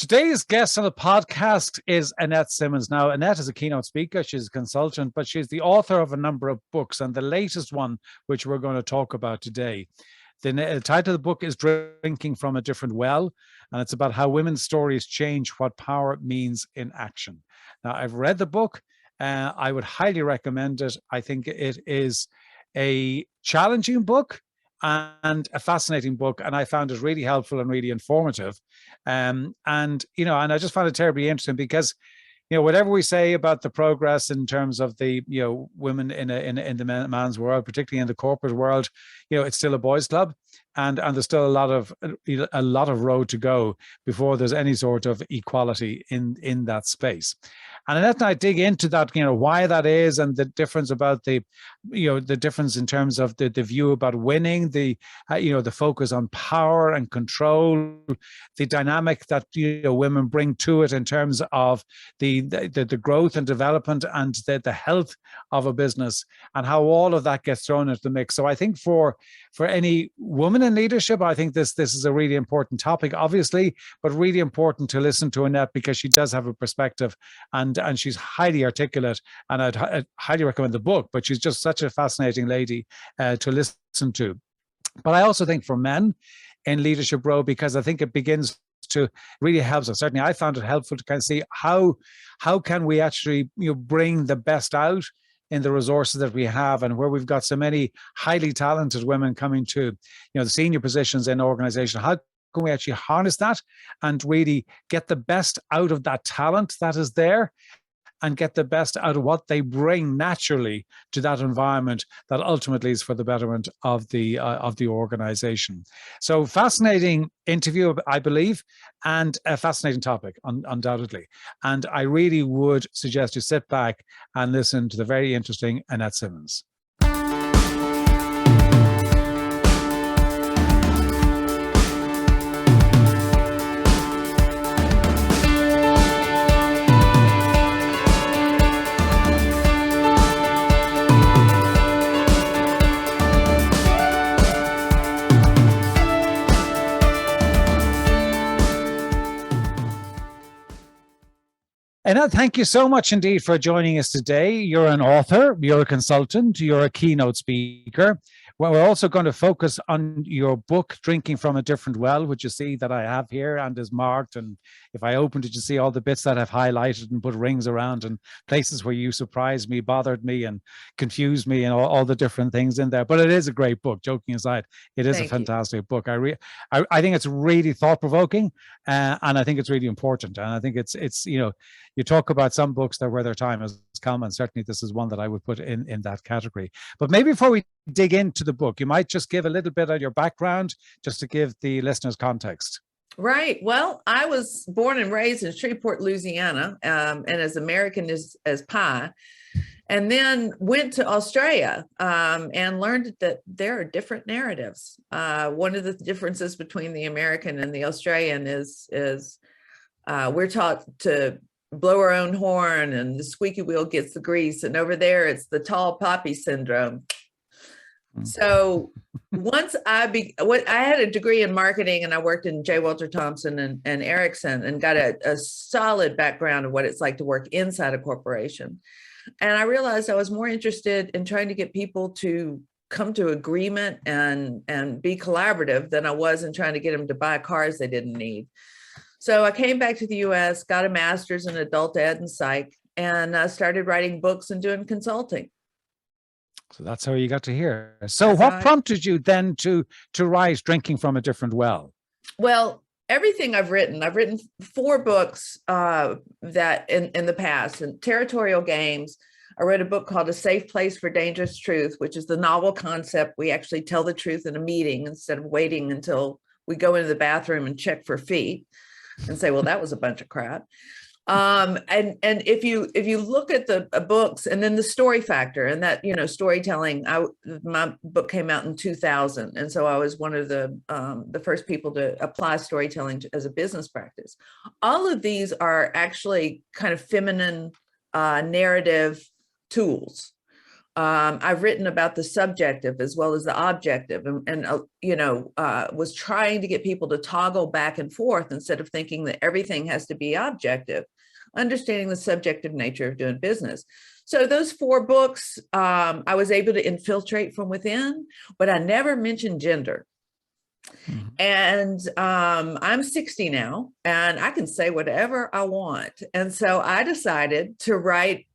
Today's guest on the podcast is Annette Simmons. Now, Annette is a keynote speaker. She's a consultant, but she's the author of a number of books, and the latest one, which we're going to talk about today. The title of the book is Drinking from a Different Well, and it's about how women's stories change what power means in action. Now, I've read the book. I would highly recommend it. I think it is a challenging book and a fascinating book, and I found it really helpful and really informative. And I just found it terribly interesting because, whatever we say about the progress in terms of the, women in the man's world, particularly in the corporate world, it's still a boys' club, and there's still a lot of road to go before there's any sort of equality in that space. And Annette and I dig into that, why that is, and the difference about the difference in terms of the view about winning, the focus on power and control, the dynamic that women bring to it in terms of the growth and development and the health of a business, and how all of that gets thrown into the mix. So I think for any woman in leadership, I think this is a really important topic, obviously, but really important to listen to Annette because she does have a perspective, and she's highly articulate, and I'd highly recommend the book, but she's just such a fascinating lady to listen to. But I also think for men in leadership role, because I think it begins to really helps us. Certainly I found it helpful to kind of see how can we actually bring the best out in the resources that we have, and where we've got so many highly talented women coming to the senior positions in organization. How can we actually harness that and really get the best out of that talent that is there, and get the best out of what they bring naturally to that environment that ultimately is for the betterment of the organization. So fascinating interview, I believe, and a fascinating topic, undoubtedly. And I really would suggest you sit back and listen to the very interesting Annette Simmons. Annette, thank you so much indeed for joining us today. You're an author, you're a consultant, you're a keynote speaker. Well, we're also going to focus on your book, Drinking from a Different Well, which you see that I have here and is marked. And if I opened it, you see all the bits that I've highlighted and put rings around, and places where you surprised me, bothered me, and confused me, and all the different things in there. But it is a great book, joking aside. It is a fantastic book. I think it's really thought-provoking, and I think it's really important. And I think it's you talk about some books that where their time has come, and certainly this is one that I would put in that category. But maybe before we dig into the book, you might just give a little bit of your background, just to give the listeners context. Right. Well, I was born and raised in Shreveport, Louisiana, and as American as pie, and then went to Australia and learned that there are different narratives. One of the differences between the American and the Australian is we're taught to blow our own horn, and the squeaky wheel gets the grease. And over there, it's the tall poppy syndrome. So once I had a degree in marketing, and I worked in J. Walter Thompson and Ericsson, and got a solid background of what it's like to work inside a corporation. And I realized I was more interested in trying to get people to come to agreement and be collaborative than I was in trying to get them to buy cars they didn't need. So I came back to the US, got a master's in adult ed and psych, and started writing books and doing consulting. So that's how you got to here. So what prompted you then to write Drinking from a Different Well? Well, everything I've written 4 books that in the past. And Territorial Games, I read a book called A Safe Place for Dangerous Truth, which is the novel concept. We actually tell the truth in a meeting instead of waiting until we go into the bathroom and check for feet and say, well, that was a bunch of crap. And if you look at the books, and then the story factor, and that, storytelling, my book came out in 2000. And so I was one of the first people to apply storytelling as a business practice. All of these are actually kind of feminine narrative tools. I've written about the subjective as well as the objective, was trying to get people to toggle back and forth instead of thinking that everything has to be objective, understanding the subjective nature of doing business. So those 4 books, I was able to infiltrate from within, but I never mentioned gender. Mm-hmm. And I'm 60 now, and I can say whatever I want. And so I decided to write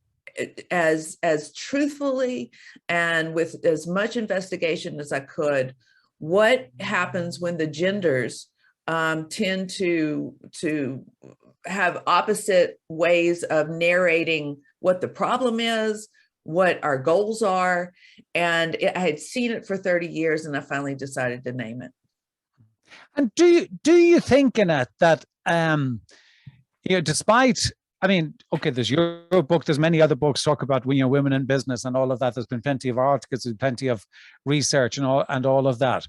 as truthfully and with as much investigation as I could, what happens when the genders tend to have opposite ways of narrating what the problem is, what our goals are. And I had seen it for 30 years, and I finally decided to name it. And do you think, Annette, that despite, I mean, okay, there's your book, there's many other books talk about women in business and all of that. There's been plenty of articles, there's plenty of research and all of that.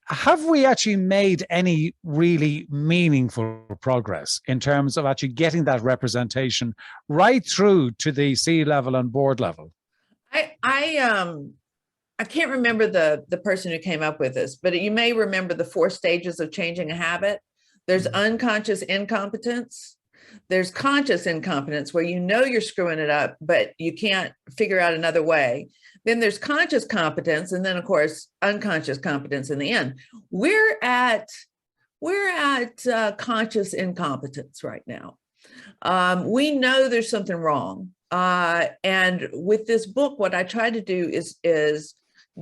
Have we actually made any really meaningful progress in terms of actually getting that representation right through to the C-level and board level? I can't remember the person who came up with this, but you may remember the 4 stages of changing a habit. There's unconscious incompetence. There's conscious incompetence, where you're screwing it up, but you can't figure out another way. Then there's conscious competence, and then of course unconscious competence in the end. We're at conscious incompetence right now. We know there's something wrong, and with this book, what I try to do is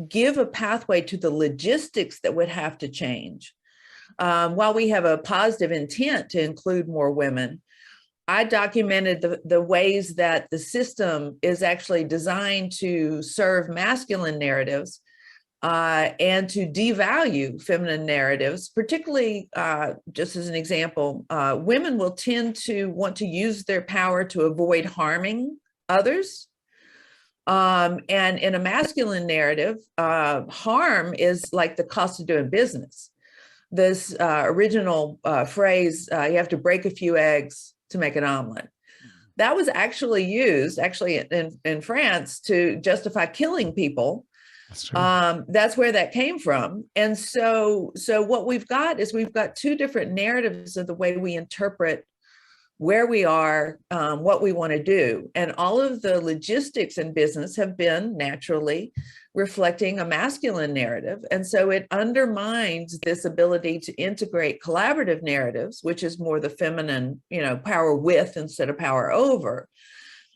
give a pathway to the logistics that would have to change. While we have a positive intent to include more women, I documented the ways that the system is actually designed to serve masculine narratives and to devalue feminine narratives, particularly, just as an example, women will tend to want to use their power to avoid harming others. And in a masculine narrative, harm is like the cost of doing business. This original phrase, you have to break a few eggs to make an omelet. That was actually used in France to justify killing people. That's true. That's where that came from. And so what we've got 2 different narratives of the way we interpret where we are, what we want to do. And all of the logistics in business have been naturally reflecting a masculine narrative. And so it undermines this ability to integrate collaborative narratives, which is more the feminine, power with instead of power over.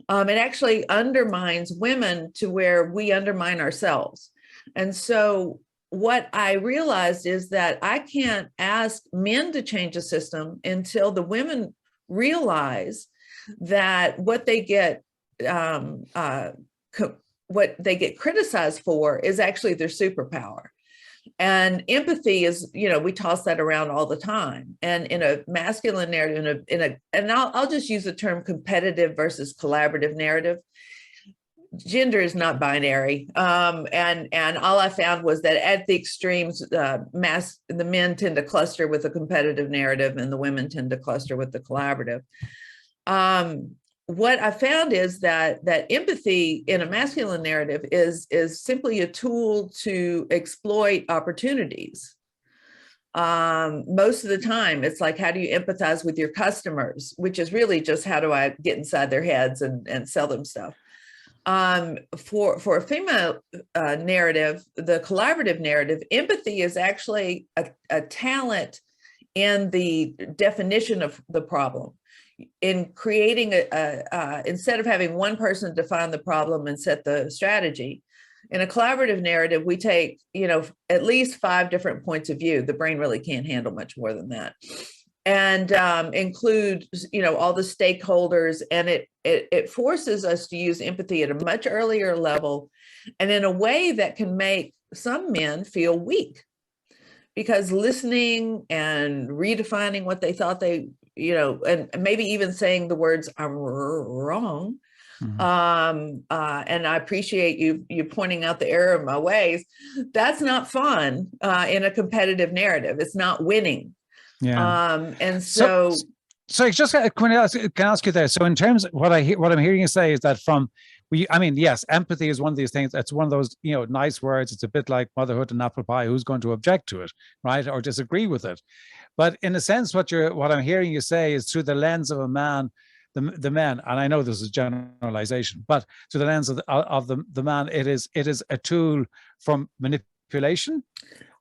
It actually undermines women to where we undermine ourselves. And so what I realized is that I can't ask men to change the system until the women realize that what they get criticized for is actually their superpower. And empathy is, we toss that around all the time. And in a masculine narrative, and I'll just use the term competitive versus collaborative narrative. Gender is not binary. And all I found was that at the extremes, the men tend to cluster with a competitive narrative and the women tend to cluster with the collaborative. What I found is that empathy in a masculine narrative is simply a tool to exploit opportunities. Most of the time, it's like, how do you empathize with your customers, which is really just how do I get inside their heads and sell them stuff. For a female narrative, the collaborative narrative, empathy is actually a talent in the definition of the problem. In creating instead of having one person define the problem and set the strategy, in a collaborative narrative, we take, at least 5 different points of view. The brain really can't handle much more than that. And include, all the stakeholders, and it forces us to use empathy at a much earlier level and in a way that can make some men feel weak, because listening and redefining what they thought they, and maybe even saying the words, I'm wrong. Mm-hmm. And I appreciate you pointing out the error of my ways. That's not fun in a competitive narrative. It's not winning. Yeah. And so just can I ask you there? So in terms of what I'm hearing you say is that from I mean, yes, empathy is one of these things. It's one of those, nice words. It's a bit like motherhood and apple pie. Who's going to object to it, right, or disagree with it? But in a sense, what I'm hearing you say is through the lens of a man, the men, and I know this is generalization, but through the lens of the man, it is a tool from manipulation.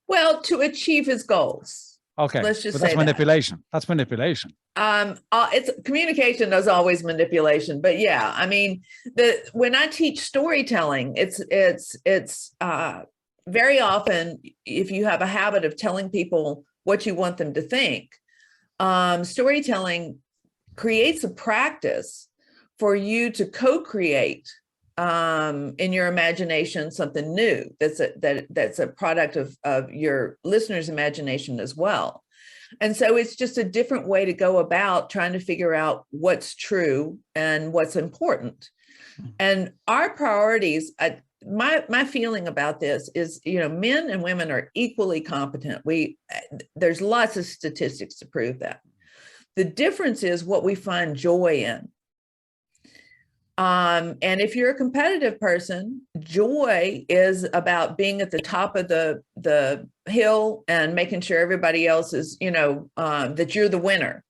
Well, to achieve his goals. Okay, let's just but say that's manipulation. That's manipulation. It's communication is always manipulation, but yeah, I mean, when I teach storytelling, it's very often, if you have a habit of telling people what you want them to think, storytelling creates a practice for you to co-create in your imagination something new that's a product of your listener's imagination as well. And so it's just a different way to go about trying to figure out what's true and what's important. And our priorities, my feeling about this is, men and women are equally competent. There's lots of statistics to prove that. The difference is what we find joy in. And if you're a competitive person, joy is about being at the top of the hill and making sure everybody else is, that you're the winner.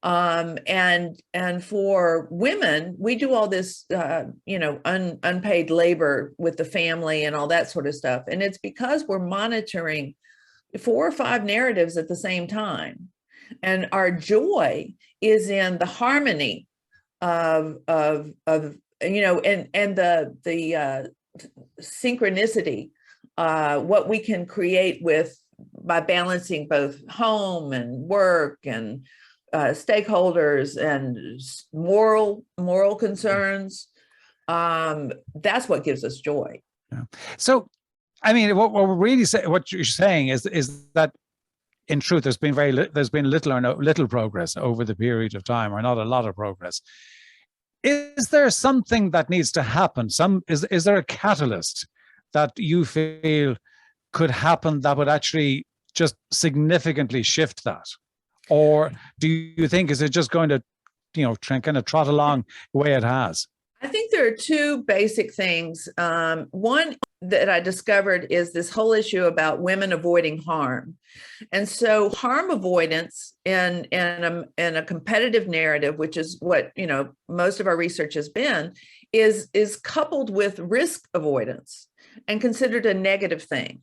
And for women, we do all this, unpaid labor with the family and all that sort of stuff. And it's because we're monitoring 4 or 5 narratives at the same time. And our joy is in the harmony of and the synchronicity, what we can create by balancing both home and work and stakeholders and moral concerns. That's what gives us joy. Yeah. So, I mean, what we're really saying, what you're saying is that in truth, there's been little or no little progress over the period of time, or not a lot of progress. Is there something that needs to happen? Is there a catalyst that you feel could happen that would actually just significantly shift that? Or do you think, is it just going to, kind of trot along the way it has? I think there are 2 basic things. One that I discovered is this whole issue about women avoiding harm. And so harm avoidance in a competitive narrative, which is what, most of our research has been, is coupled with risk avoidance and considered a negative thing.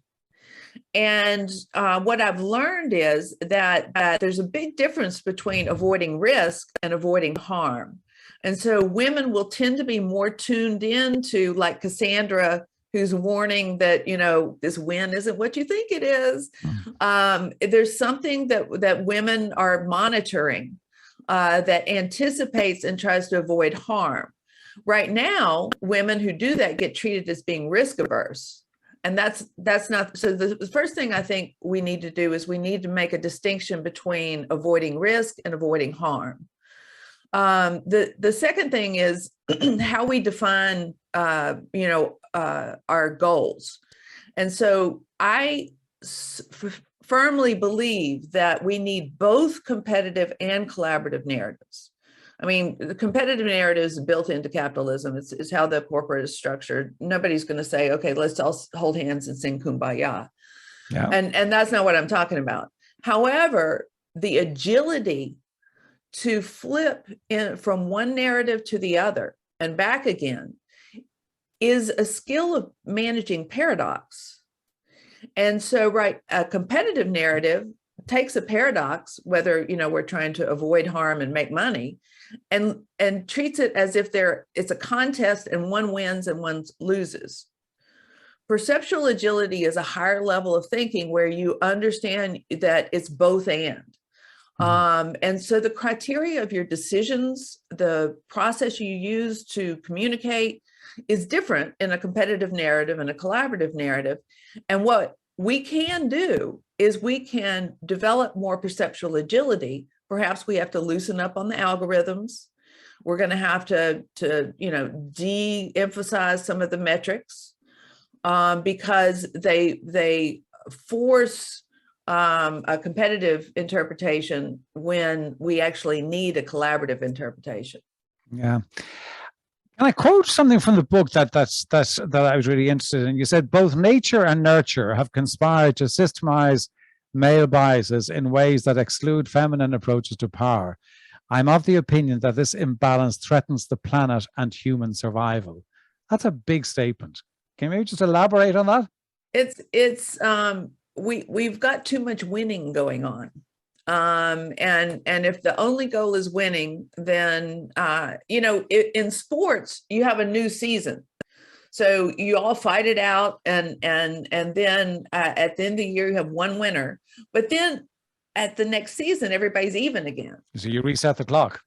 And what I've learned is that there's a big difference between avoiding risk and avoiding harm. And so women will tend to be more tuned in to, like Cassandra, who's warning that, this win isn't what you think it is. There's something that women are monitoring that anticipates and tries to avoid harm. Right now, women who do that get treated as being risk averse. And that's not, so the first thing I think we need to do is we need to make a distinction between avoiding risk and avoiding harm. The second thing is how we define, our goals. And so I firmly believe that we need both competitive and collaborative narratives. I mean, the competitive narrative is built into capitalism. It's how the corporate is structured. Nobody's going to say, okay, let's all hold hands and sing Kumbaya. Yeah. And that's not what I'm talking about. However, the agility to flip from one narrative to the other and back again is a skill of managing paradox. And so, a competitive narrative takes a paradox, whether, we're trying to avoid harm and make money, and treats it as if it's a contest and one wins and one loses. Perceptual agility is a higher level of thinking where you understand that it's both and. And so the criteria of your decisions, the process you use to communicate is different in a competitive narrative and a collaborative narrative. And what we can do is we can develop more perceptual agility. Perhaps we have to loosen up on the algorithms. We're going to have to de-emphasize some of the metrics because they force a competitive interpretation when we actually need a collaborative interpretation. Yeah. And I quote something from the book that I was really interested in. You said both nature and nurture have conspired to systemize male biases in ways that exclude feminine approaches to power. I'm of the opinion that this imbalance threatens the planet and human survival. That's a big statement. Can you maybe just elaborate on that? We've got too much winning going on. And if the only goal is winning, then in sports you have a new season, so you all fight it out, and then at the end of the year you have one winner, but then at the next season everybody's even again. So you reset the clock.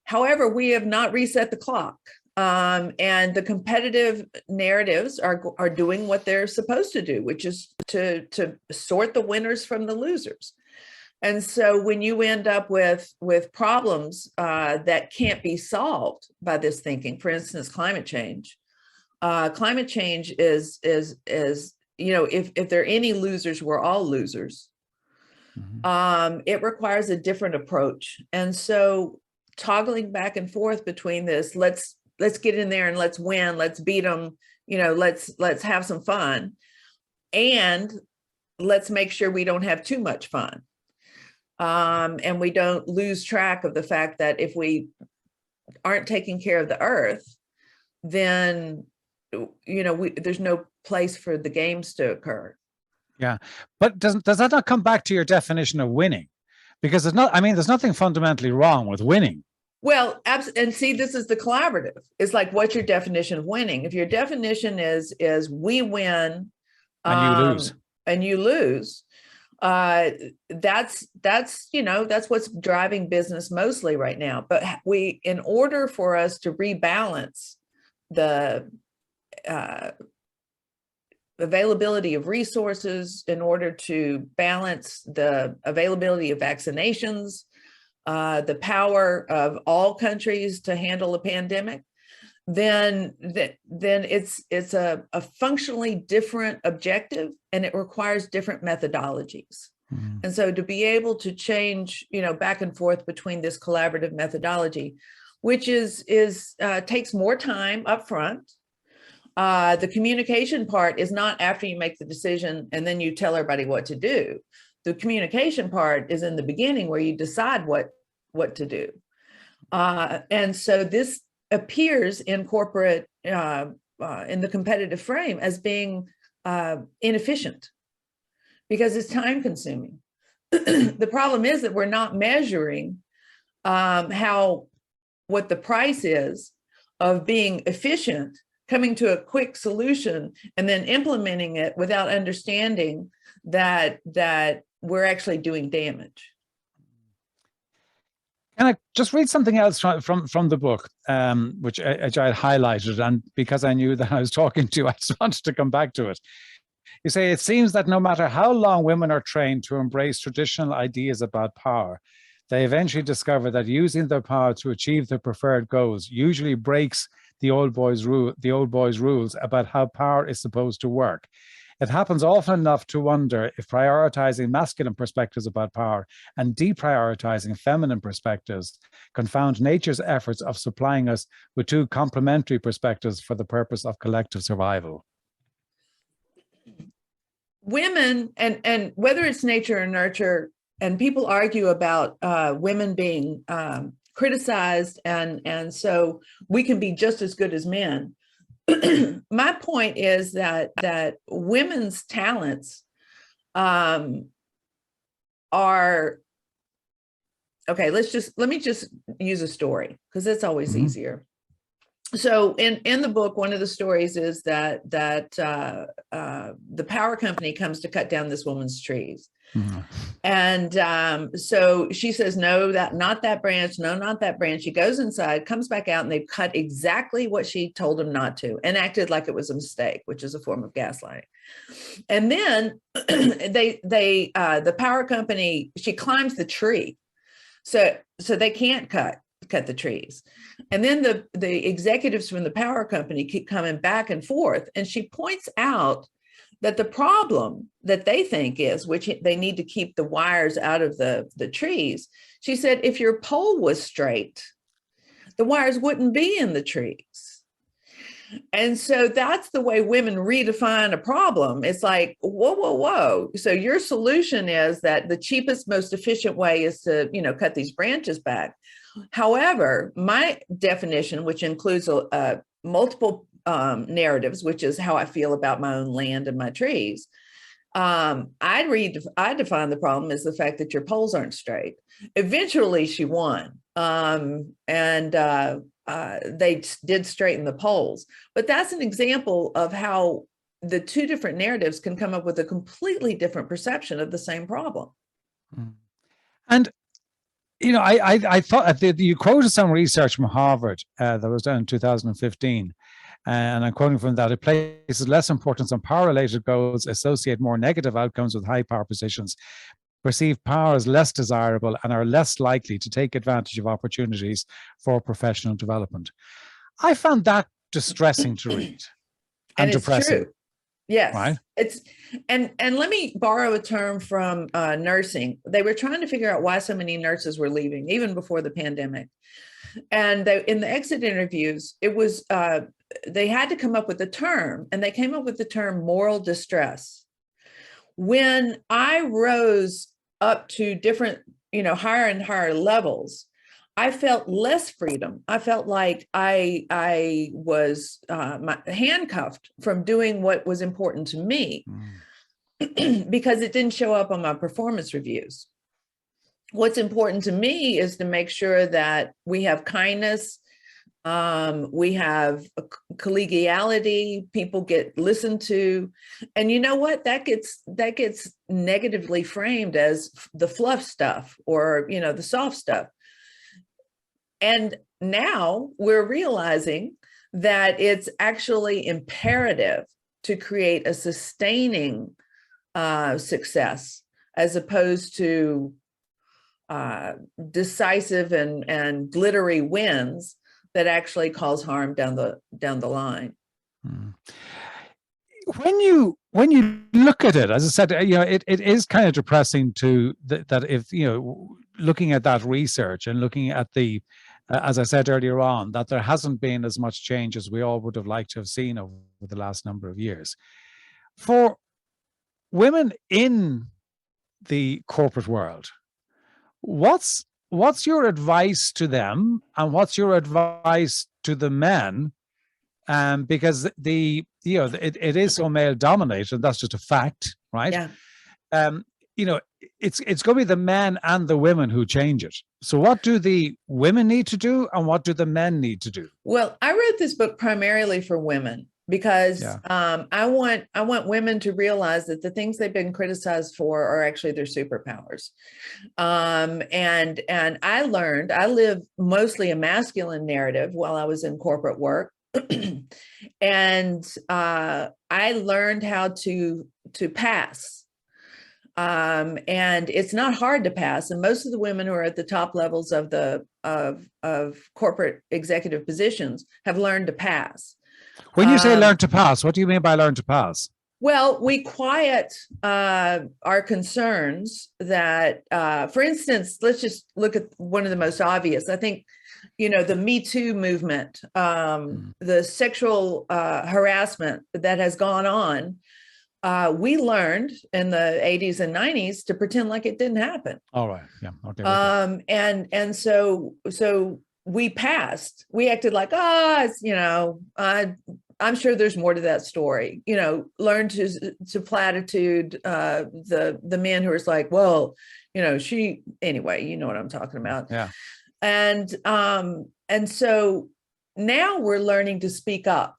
However, we have not reset the clock. And the competitive narratives are doing what they're supposed to do, which is to sort the winners from the losers. And so when you end up with problems that can't be solved by this thinking, for instance, climate change is if there are any losers, we're all losers. Mm-hmm. It requires a different approach. And so toggling back and forth between this, let's get in there and let's win, let's beat them, let's have some fun, and let's make sure we don't have too much fun. And we don't lose track of the fact that if we aren't taking care of the earth, then, there's no place for the games to occur. Yeah. But does that not come back to your definition of winning? Because there's nothing fundamentally wrong with winning. Well, and see, this is the collaborative. It's like, what's your definition of winning? If your definition is we win and you lose, that's what's driving business mostly right now. But in order for us to rebalance the availability of resources, in order to balance the availability of vaccinations, the power of all countries to handle a pandemic, then it's a functionally different objective, and it requires different methodologies. Mm-hmm. And so to be able to change, back and forth between this collaborative methodology, which takes more time up front. The communication part is not after you make the decision and then you tell everybody what to do. The communication part is in the beginning, where you decide what to do. And so this appears in corporate, in the competitive frame, as being inefficient because it's time consuming. The problem is that we're not measuring what the price is of being efficient, coming to a quick solution and then implementing it without understanding that we're actually doing damage. Can I just read something else from the book, which I had highlighted, and because I knew that I was talking to you, I just wanted to come back to it. You say, it seems that no matter how long women are trained to embrace traditional ideas about power, they eventually discover that using their power to achieve their preferred goals usually breaks the old boys' rules about how power is supposed to work. It happens often enough to wonder if prioritizing masculine perspectives about power and deprioritizing feminine perspectives confound nature's efforts of supplying us with two complementary perspectives for the purpose of collective survival. Women, and whether it's nature or nurture, and people argue about women being criticized, and so we can be just as good as men. My point is that women's talents are okay. Let me just use a story, because it's always easier. So in the book, one of the stories is that the power company comes to cut down this woman's trees. Mm-hmm. And so she says, no, not that branch. No, not that branch. She goes inside, comes back out, and they've cut exactly what she told them not to, and acted like it was a mistake, which is a form of gaslighting. And then the power company, she climbs the tree. So they can't cut the trees. And then the executives from the power company keep coming back and forth. And she points out that the problem that they think is, which they need to keep the wires out of the trees. She said, if your pole was straight, the wires wouldn't be in the trees. And so that's the way women redefine a problem. It's like, whoa, whoa, whoa. So your solution is that the cheapest, most efficient way is to, cut these branches back. However, my definition, which includes multiple narratives, which is how I feel about my own land and my trees, I define the problem as the fact that your poles aren't straight. Eventually, she won, and they did straighten the poles. But that's an example of how the two different narratives can come up with a completely different perception of the same problem. And I thought you quoted some research from Harvard that was done in 2015. And I'm quoting from that: it places less importance on power-related goals, associate more negative outcomes with high power positions, perceive power as less desirable, and are less likely to take advantage of opportunities for professional development. I found that distressing to read and depressing. True. Yes, right. It's and let me borrow a term from nursing. They were trying to figure out why so many nurses were leaving, even before the pandemic. And in the exit interviews, it was they had to come up with a term, and they came up with the term moral distress. When I rose up to different, higher and higher levels, I felt less freedom. I felt like I was handcuffed from doing what was important to me because it didn't show up on my performance reviews. What's important to me is to make sure that we have kindness, we have collegiality, people get listened to. And you know what? That gets negatively framed as the fluff stuff or, the soft stuff. And now we're realizing that it's actually imperative to create a sustaining success as opposed to decisive and glittery wins that actually cause harm down the line. When you look at it, as I said, it is kind of depressing that if looking at that research and looking at the as I said earlier on, that there hasn't been as much change as we all would have liked to have seen over the last number of years. For women in the corporate world, what's your advice to them, and what's your advice to the men? Because it is so male dominated, and that's just a fact, right? Yeah. It's going to be the men and the women who change it. So what do the women need to do, and what do the men need to do? Well, I wrote this book primarily for women because I want women to realize that the things they've been criticized for are actually their superpowers. And I lived mostly a masculine narrative while I was in corporate work. And I learned how to pass. And it's not hard to pass. And most of the women who are at the top levels of corporate executive positions have learned to pass. When you say learn to pass, what do you mean by learn to pass? Well, we quiet our concerns that, for instance, let's just look at one of the most obvious. I think, the Me Too movement, the sexual harassment that has gone on. We learned in the 80s and 90s to pretend like it didn't happen. All right. Yeah. Okay. And so we passed. We acted like, I'm sure there's more to that story. Learn to platitude the men who are like, well, anyway, you know what I'm talking about. Yeah. And so now we're learning to speak up.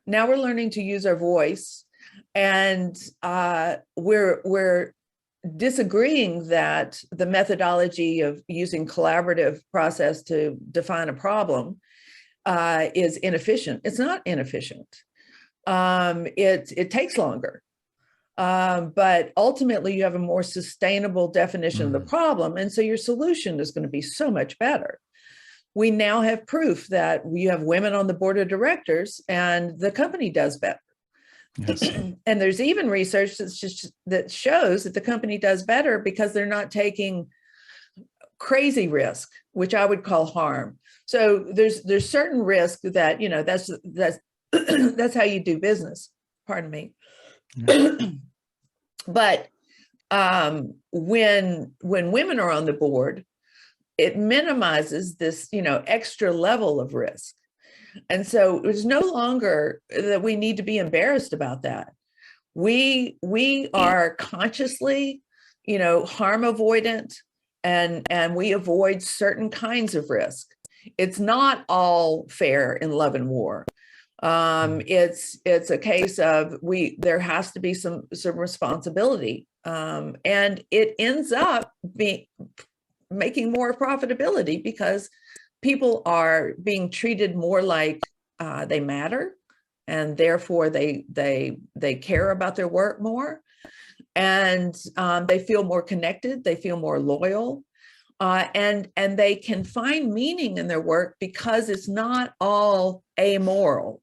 Now we're learning to use our voice. And we're disagreeing that the methodology of using collaborative process to define a problem is inefficient. It's not inefficient. It takes longer. But ultimately, you have a more sustainable definition of the problem. And so your solution is going to be so much better. We now have proof that we have women on the board of directors and the company does better. Yes. And there's even research that shows that the company does better because they're not taking crazy risk, which I would call harm. So there's certain risk that, that's that's how you do business. Pardon me. Yeah. But when women are on the board, it minimizes this, extra level of risk. And so it's no longer that we need to be embarrassed about that. We are consciously, harm avoidant, and we avoid certain kinds of risk. It's not all fair in love and war. It's a case of there has to be some responsibility, and it ends up making more profitability because people are being treated more like they matter, and therefore they care about their work more, and they feel more connected, they feel more loyal, and they can find meaning in their work because it's not all amoral.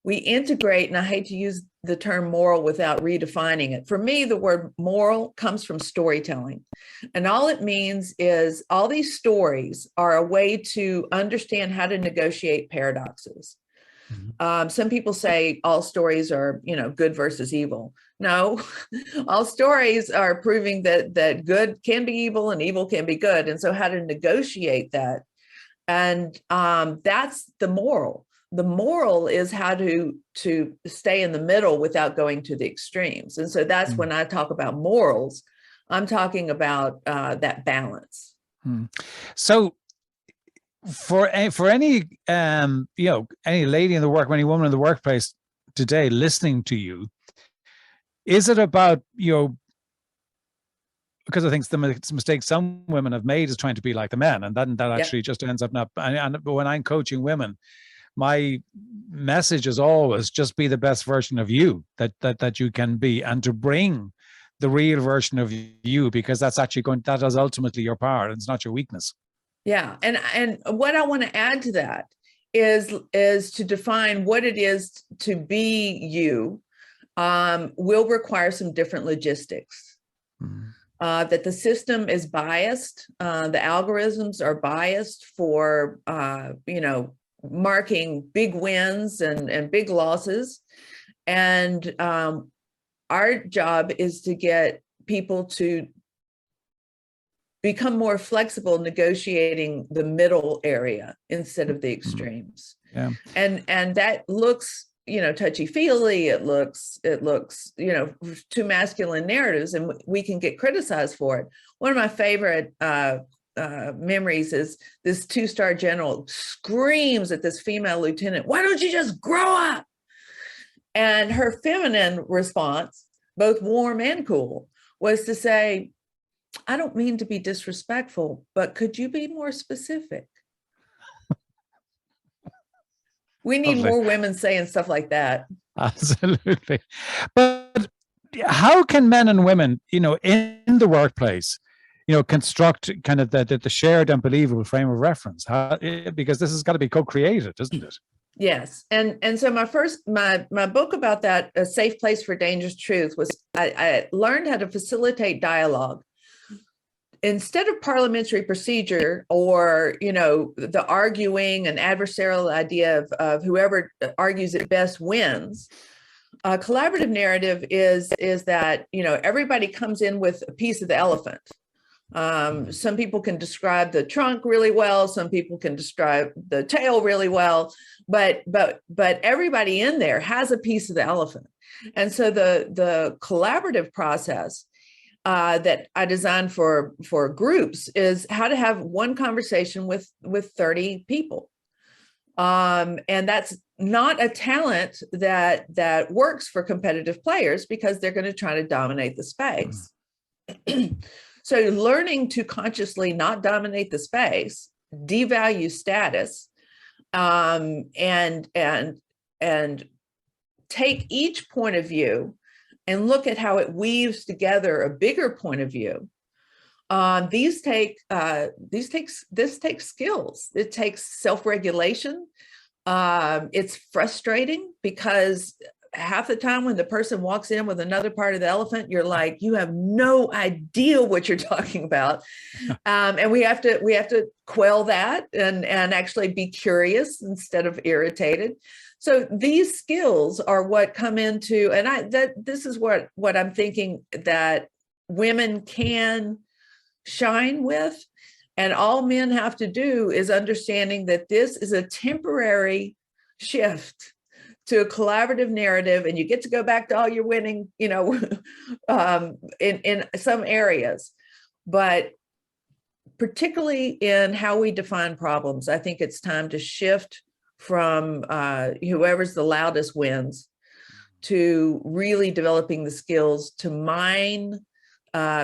We integrate, and I hate to use the term moral without redefining it. For me, the word moral comes from storytelling. And all it means is all these stories are a way to understand how to negotiate paradoxes. Some people say all stories are, good versus evil. No, all stories are proving that good can be evil and evil can be good. And so how to negotiate that. And that's the moral. The moral is how to stay in the middle without going to the extremes. And so that's when I talk about morals, I'm talking about that balance. So for any any lady in the work, any woman in the workplace today listening to you, is it about, because I think the mistake some women have made is trying to be like the men, and that actually just ends up not. And when I'm coaching women, my message is always just be the best version of you that you can be, and to bring the real version of you, because that's actually that is ultimately your power, and it's not your weakness. Yeah. And what I want to add to that is to define what it is to be you will require some different logistics. That the system is biased. The algorithms are biased for, marking big wins and big losses. And our job is to get people to become more flexible, negotiating the middle area instead of the extremes. Yeah. And that looks, touchy-feely. It looks, too masculine narratives, and we can get criticized for it. One of my favorite memories is this 2-star general screams at this female lieutenant, "Why don't you just grow up?" And her feminine response, both warm and cool, was to say, "I don't mean to be disrespectful, but could you be more specific?" We need more women saying stuff like that. Absolutely. But how can men and women, in the workplace, construct kind of the shared and believable frame of reference? Because this has got to be co-created, isn't it? Yes. And so my book about that, A Safe Place for Dangerous Truth, was I learned how to facilitate dialogue. Instead of parliamentary procedure or, the arguing and adversarial idea of whoever argues it best wins, a collaborative narrative is that, everybody comes in with a piece of the elephant. Some people can describe the trunk really well. Some people can describe the tail really well, but everybody in there has a piece of the elephant. And so the collaborative process that I designed for groups is how to have one conversation with 30 people. And that's not a talent that works for competitive players, because they're going to try to dominate the space. So learning to consciously not dominate the space, devalue status, and take each point of view and look at how it weaves together a bigger point of view. This takes skills. It takes self-regulation. It's frustrating because half the time when the person walks in with another part of the elephant, you're like, you have no idea what you're talking about. And we have to quell that and actually be curious instead of irritated. So these skills are what come into, and this is what I'm thinking that women can shine with. And all men have to do is understanding that this is a temporary shift to a collaborative narrative, and you get to go back to all your winning, in some areas. But particularly in how we define problems, I think it's time to shift from whoever's the loudest wins to really developing the skills to mine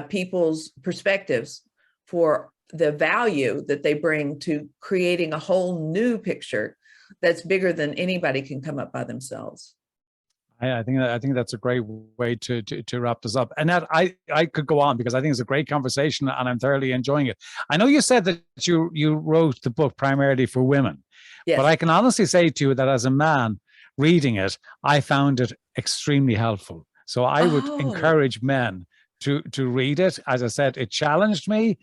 people's perspectives for the value that they bring to creating a whole new picture that's bigger than anybody can come up by themselves. I think that's a great way to wrap this up. And that I could go on because I think it's a great conversation and I'm thoroughly enjoying it. I know you said that you wrote the book primarily for women, yes. But I can honestly say to you that as a man reading it, I found it extremely helpful. So I would encourage men to read it. As I said, it challenged me.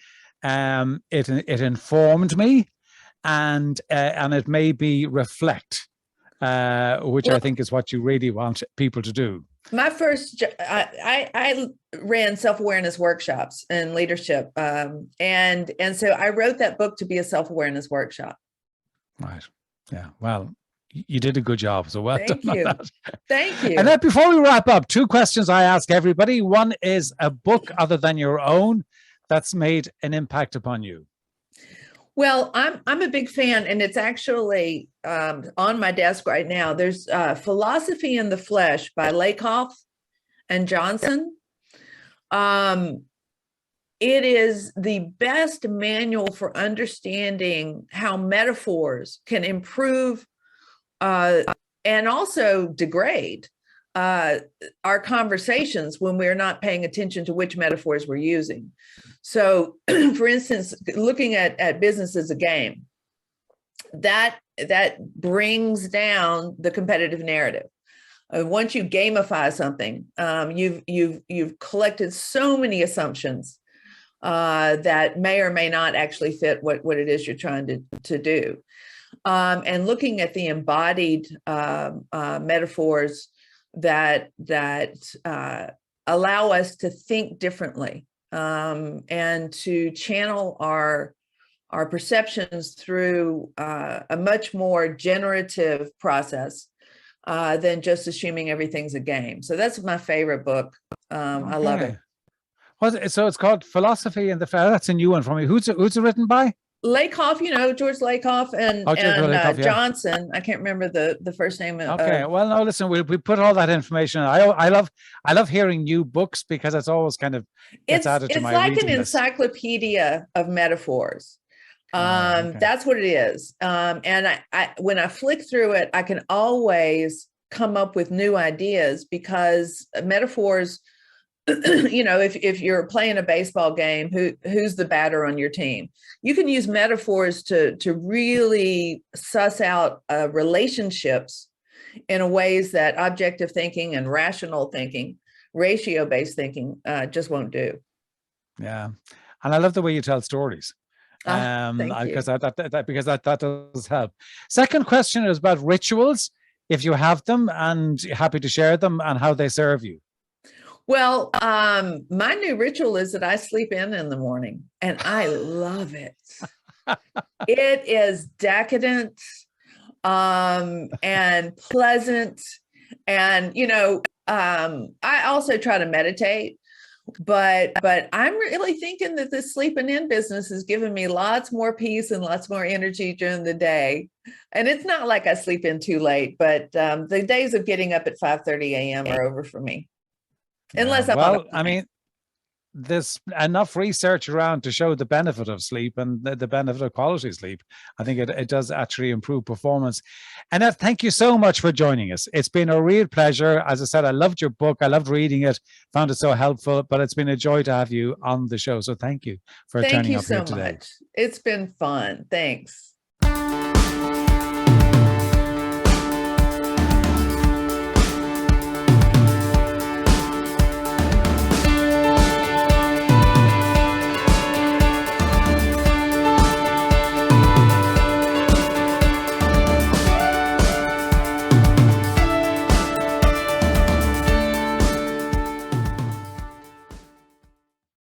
It informed me, and it made me reflect, which I think is what you really want people to do. My first, I ran self-awareness workshops and leadership, and so I wrote that book to be a self-awareness workshop. Right. Yeah. Well, you did a good job. So well done. Thank you. Thank you. And then before we wrap up, 2 questions I ask everybody. One is a book other than your own that's made an impact upon you. Well, I'm a big fan, and it's actually on my desk right now. There's Philosophy in the Flesh by Lakoff and Johnson. It is the best manual for understanding how metaphors can improve and also degrade our conversations when we're not paying attention to which metaphors we're using. So, for instance, looking at business as a game, that brings down the competitive narrative. Once you gamify something, you've collected so many assumptions that may or may not actually fit what it is you're trying to do. And looking at the embodied metaphors that allow us to think differently. And to channel our perceptions through a much more generative process than just assuming everything's a game. So that's my favorite book. I love it. So it's called Philosophy in the Flesh. That's a new one for me. Who's it written by? Lakoff, George Lakoff and Johnson. I can't remember the first name. Okay. Well, no, listen, we put all that information. I love hearing new books because it's always kind of gets added to my reading list. It's like an encyclopedia of metaphors. Okay. That's what it is. And I when I flick through it, I can always come up with new ideas because metaphors, if you're playing a baseball game, who's the batter on your team? You can use metaphors to really suss out relationships in ways that objective thinking and rational thinking, ratio-based thinking just won't do. Yeah. And I love the way you tell stories. Because that does help. Second question is about rituals, if you have them, and happy to share them and how they serve you. Well, my new ritual is that I sleep in the morning, and I love it. It is decadent and pleasant. And, I also try to meditate, but I'm really thinking that this sleeping in business has given me lots more peace and lots more energy during the day. And it's not like I sleep in too late, but the days of getting up at 5:30 a.m. are over for me. Unless there's enough research around to show the benefit of sleep and the benefit of quality sleep. I think it does actually improve performance. Annette, thank you so much for joining us. It's been a real pleasure. As I said, I loved your book. I loved reading it, found it so helpful, but it's been a joy to have you on the show. So thank you for turning up here today. Thank you so much. It's been fun. Thanks.